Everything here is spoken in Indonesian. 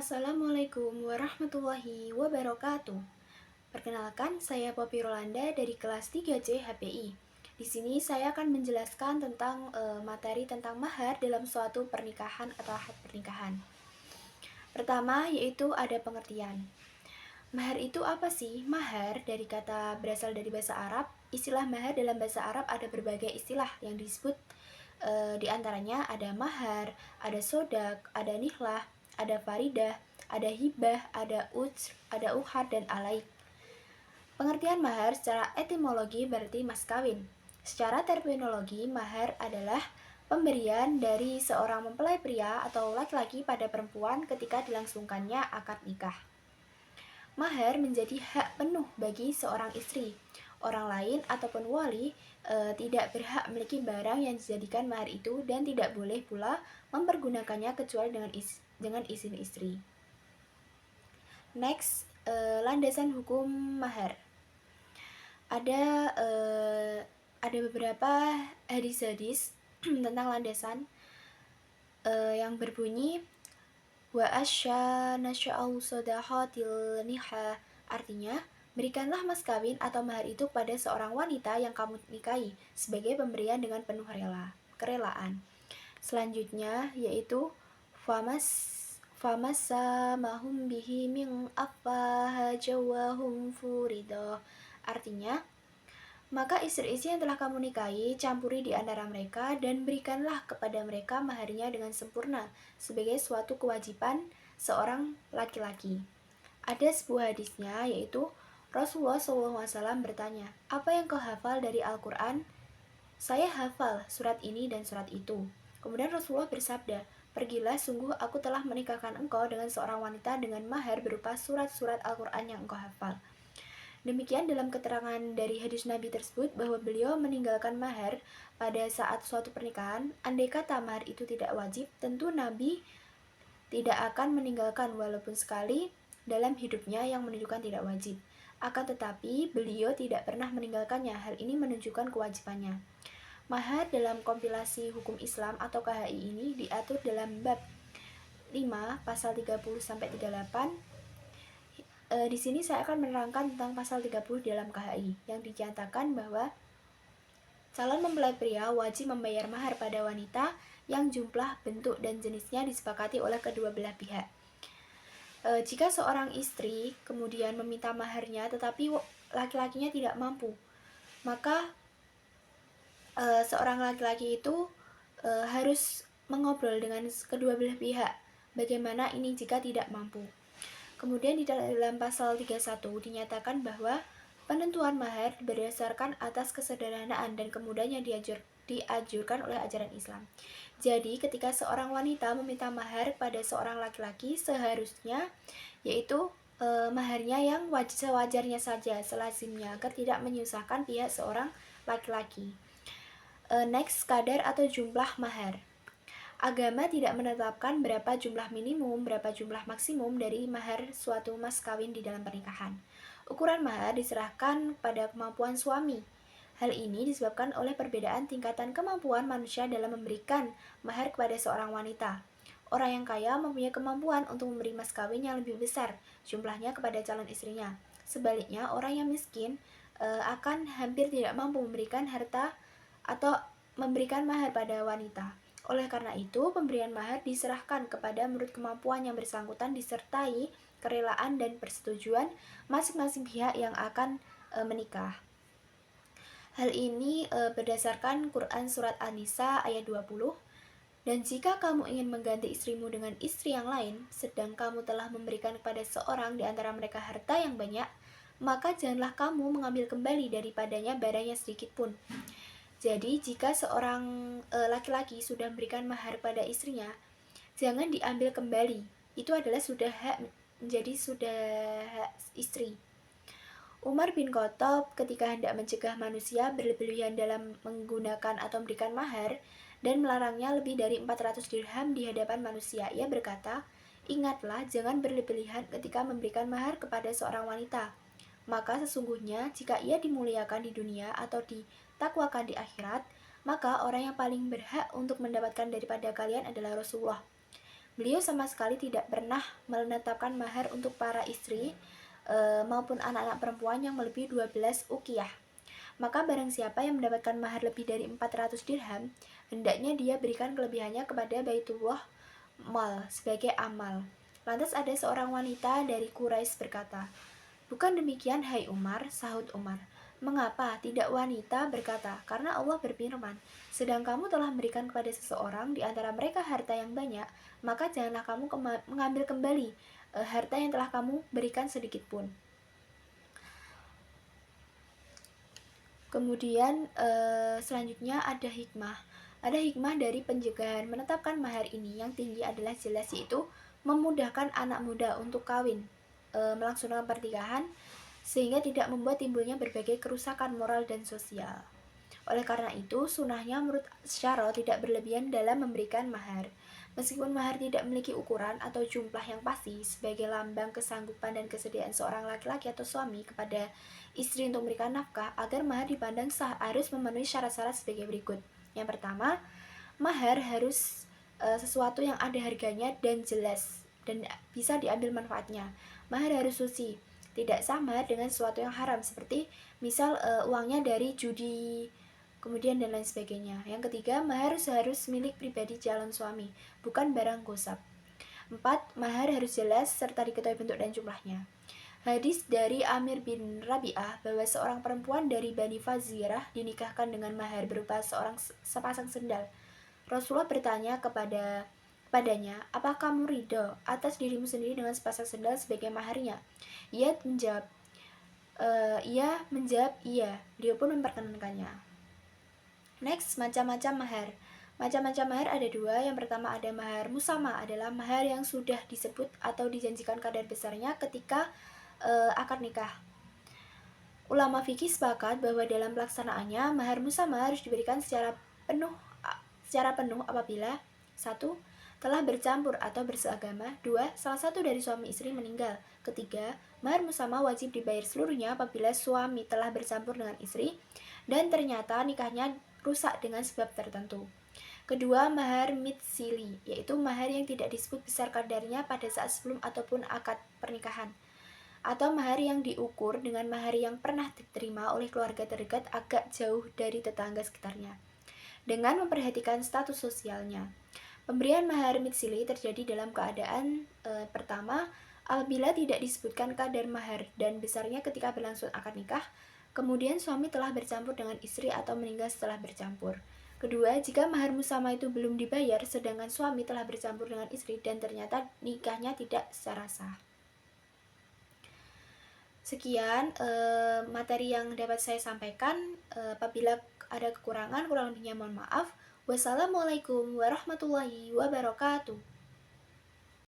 Assalamualaikum warahmatullahi wabarakatuh. Perkenalkan, saya Poppy Rolanda dari kelas 3C HPI. Di sini saya akan menjelaskan tentang materi tentang mahar dalam suatu pernikahan atau akad pernikahan. Pertama, yaitu ada pengertian. Mahar itu apa sih? Mahar berasal dari bahasa Arab. Istilah mahar dalam bahasa Arab ada berbagai istilah yang disebut di antaranya ada mahar, ada sodak, ada nihlah, ada faridah, ada hibah, ada ujr, ada uhar, dan alaik. Pengertian mahar secara etimologi berarti mas kawin. Secara terminologi, mahar adalah pemberian dari seorang mempelai pria atau laki-laki pada perempuan ketika dilangsungkannya akad nikah. Mahar menjadi hak penuh bagi seorang istri. Orang lain ataupun wali tidak berhak memiliki barang yang dijadikan mahar itu dan tidak boleh pula mempergunakannya kecuali dengan izin istri. Next, landasan hukum mahar. Ada beberapa hadis-hadis tentang landasan yang berbunyi wa asya nasya'u sodahatil niha, artinya berikanlah mas kawin atau mahar itu pada seorang wanita yang kamu nikahi sebagai pemberian dengan penuh kerelaan. Selanjutnya yaitu famasa mahum bihi min afaha jawahum furido, artinya maka istri-istri yang telah kamu nikahi campuri di antara mereka dan berikanlah kepada mereka maharnya dengan sempurna sebagai suatu kewajiban seorang laki-laki. Ada sebuah hadisnya yaitu Rasulullah SAW bertanya, apa yang kau hafal dari Al-Quran? Saya hafal surat ini dan surat itu. Kemudian Rasulullah bersabda, pergilah, sungguh aku telah menikahkan engkau dengan seorang wanita dengan mahar berupa surat-surat Al-Quran yang engkau hafal. Demikian dalam keterangan dari hadis Nabi tersebut bahwa beliau meninggalkan mahar pada saat suatu pernikahan. Andai kata mahar itu tidak wajib, tentu Nabi tidak akan meninggalkan walaupun sekali dalam hidupnya yang menunjukkan tidak wajib. Akan tetapi beliau tidak pernah meninggalkannya. Hal ini menunjukkan kewajibannya. Mahar dalam kompilasi hukum Islam atau KHI ini diatur dalam bab 5 pasal 30-38. Di sini saya akan menerangkan tentang pasal 30 dalam KHI yang dinyatakan bahwa calon mempelai pria wajib membayar mahar pada wanita yang jumlah, bentuk, dan jenisnya disepakati oleh kedua belah pihak. Jika seorang istri kemudian meminta maharnya tetapi laki-lakinya tidak mampu, maka seorang laki-laki itu harus mengobrol dengan kedua belah pihak bagaimana ini jika tidak mampu. Kemudian di dalam pasal 31 dinyatakan bahwa penentuan mahar berdasarkan atas kesederhanaan dan kemudahan yang dianjurkan oleh ajaran Islam. Jadi ketika seorang wanita meminta mahar pada seorang laki-laki, seharusnya yaitu maharnya yang sewajarnya saja, selazimnya, agar tidak menyusahkan pihak seorang laki-laki. Next, kadar atau jumlah mahar. Agama tidak menetapkan berapa jumlah minimum, berapa jumlah maksimum dari mahar suatu mas kawin di dalam pernikahan. Ukuran mahar diserahkan pada kemampuan suami. Hal ini disebabkan oleh perbedaan tingkatan kemampuan manusia dalam memberikan mahar kepada seorang wanita. Orang yang kaya mempunyai kemampuan untuk memberi mas kawin yang lebih besar jumlahnya kepada calon istrinya. Sebaliknya, orang yang miskin akan hampir tidak mampu memberikan harta atau memberikan mahar pada wanita. Oleh karena itu, pemberian mahar diserahkan kepada menurut kemampuan yang bersangkutan disertai kerelaan dan persetujuan masing-masing pihak yang akan menikah. Hal ini berdasarkan Quran Surat An-Nisa ayat 20. Dan jika kamu ingin mengganti istrimu dengan istri yang lain, sedang kamu telah memberikan kepada seorang di antara mereka harta yang banyak, maka janganlah kamu mengambil kembali daripadanya barangnya sedikit pun. Jadi jika seorang laki-laki sudah memberikan mahar pada istrinya, jangan diambil kembali. Itu adalah sudah hak istri. Umar bin Khattab ketika hendak mencegah manusia berlebihan dalam menggunakan atau memberikan mahar dan melarangnya lebih dari 400 dirham di hadapan manusia, ia berkata, ingatlah jangan berlebihan ketika memberikan mahar kepada seorang wanita. Maka sesungguhnya jika ia dimuliakan di dunia atau ditakwakan di akhirat, maka orang yang paling berhak untuk mendapatkan daripada kalian adalah Rasulullah. Beliau sama sekali tidak pernah menetapkan mahar untuk para istri maupun anak-anak perempuan yang melebihi 12 ukiyah. Maka barang siapa yang mendapatkan mahar lebih dari 400 dirham, hendaknya dia berikan kelebihannya kepada Baitullah Mal sebagai amal. Lantas ada seorang wanita dari Quraisy berkata, "Bukan demikian, hai Umar," sahut Umar. "Mengapa tidak?" Wanita berkata, "Karena Allah berfirman, sedang kamu telah memberikan kepada seseorang di antara mereka harta yang banyak, maka janganlah kamu mengambil kembali harta yang telah kamu berikan sedikit pun." Kemudian selanjutnya ada hikmah. Ada hikmah dari pencegahan menetapkan mahar ini yang tinggi adalah jelas, yaitu memudahkan anak muda untuk kawin, melangsungkan pernikahan, sehingga tidak membuat timbulnya berbagai kerusakan moral dan sosial. Oleh karena itu, sunnahnya menurut Syaro tidak berlebihan dalam memberikan mahar. Meskipun mahar tidak memiliki ukuran atau jumlah yang pasti sebagai lambang kesanggupan dan kesediaan seorang laki-laki atau suami kepada istri untuk memberikan nafkah, agar mahar dipandang sah harus memenuhi syarat-syarat sebagai berikut. Yang pertama, mahar harus sesuatu yang ada harganya dan jelas dan bisa diambil manfaatnya. Mahar harus suci, tidak sama dengan sesuatu yang haram seperti misal uangnya dari judi, kemudian dan lain sebagainya. Yang ketiga, mahar harus milik pribadi calon suami, bukan barang gosip. 4. Mahar harus jelas serta diketahui bentuk dan jumlahnya. Hadis dari Amir bin Rabi'ah bahwa seorang perempuan dari Bani Fazirah dinikahkan dengan mahar berupa sepasang sendal. Rasulullah bertanya kepadanya, "Apakah kamu ridho atas dirimu sendiri dengan sepasang sendal sebagai maharnya?" Ia menjawab, iya. Beliau pun memperkenankannya. Next, macam-macam mahar. Macam-macam mahar ada dua. Yang pertama ada mahar musama, adalah mahar yang sudah disebut atau dijanjikan kadar besarnya ketika akad nikah. Ulama fikih sepakat bahwa dalam pelaksanaannya mahar musama harus diberikan secara penuh apabila 1. Telah bercampur atau berseagama. 2. Salah satu dari suami istri meninggal. Ketiga, mahar musama wajib dibayar seluruhnya apabila suami telah bercampur dengan istri dan ternyata nikahnya rusak dengan sebab tertentu. Kedua, mahar mitsili, yaitu mahar yang tidak disebut besar kadarnya pada saat sebelum ataupun akad pernikahan, atau mahar yang diukur dengan mahar yang pernah diterima oleh keluarga terdekat agak jauh dari tetangga sekitarnya, dengan memperhatikan status sosialnya. Pemberian mahar mitsili terjadi dalam keadaan pertama, apabila tidak disebutkan kadar mahar dan besarnya ketika berlangsung akad nikah. Kemudian suami telah bercampur dengan istri atau meninggal setelah bercampur. Kedua, jika mahar musama itu belum dibayar sedangkan suami telah bercampur dengan istri dan ternyata nikahnya tidak secara sah. Sekian materi yang dapat saya sampaikan. Apabila ada kekurangan, kurang lebihnya mohon maaf. Wassalamualaikum warahmatullahi wabarakatuh.